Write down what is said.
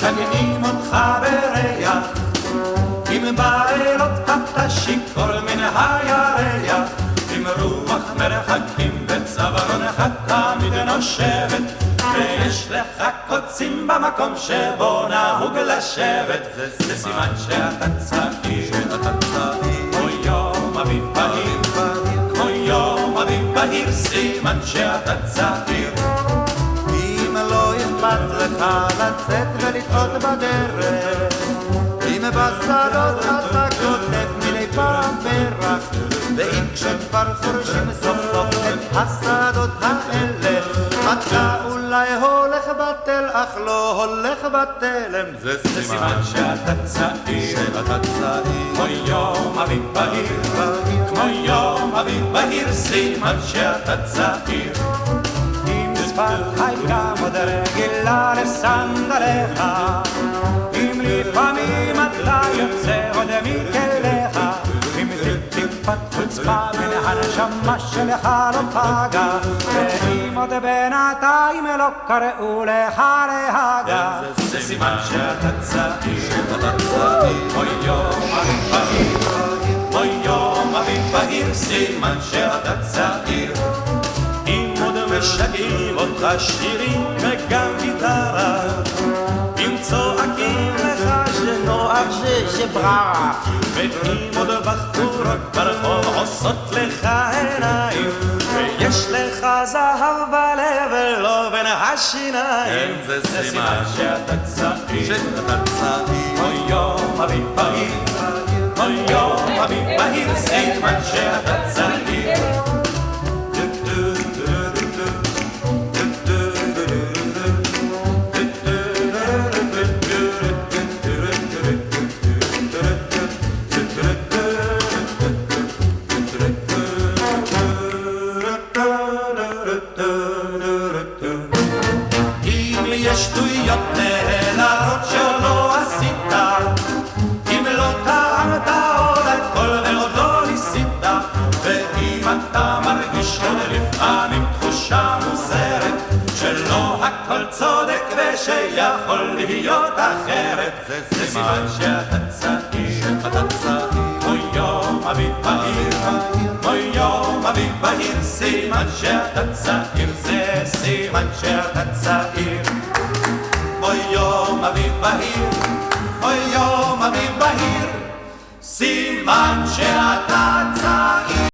משגעים אותך בריח, עם בלילות אתה שיכור מן הירח, עם רוח מרחקים בצווארונך תמיד נושבת, ויש לך קוצים במקום שבו נהוג לשבת, זה סימן שאתה צעיר, כמו יום אביב בהיר, כמו יום אביב בהיר, סימן שאתה צעיר. אם לא אכפת לך לצאת ולטעות בדרך, אם בשדות אתה כותב מדי פעם פרח, ואם כשכבר חורשים סוף סוף את השדות האלה, אתה אולי הולך בטל אך לא הולך בתלם, זה סימן שאתה צעיר, כמו יום אביב בהיר, כמו יום אביב בהיר, סימן שאתה צעיר. שפת הייתה עוד רגילה לסנדליך, אם לפעמים אתה יוצא עוד מכליך, אם טיפת חוצפה מן הנשמה שלך לא פגע, ואם עוד בינתיים לא קראו לך להגה, זה סימן שאתה צעיר, כמו יום אביב בהיר, כמו יום אביב בהיר, סימן שאתה צעיר. משגעים אותך שירים וגם גיטרה, אם צועקים לך שנוח שבררה, ואם עוד בחורות ברחוב עושות לך עיניים, ויש לך זהב בלב ולא בין השיניים, זה סימן שאתה צעיר, כמו יום אביב בהיר, כמו יום אביב בהיר, סימן שאתה צעיר. שטויות נהדרות שלא עשית, אם לא טעמת עוד הכל ועוד לא ניסית, ואם אתה מרגיש עוד לפעמים תחושה מוזרת שלא הכל צודק ושיכול להיות אחרת, זה סימן שאתה צעיר, כמו יום אביב בהיר, כמו יום אביב בהיר, סימן שאתה צעיר, זה סימן שאתה צעיר. אוי יום אביב בהיר, אוי יום אביב בהיר, סימן שאתה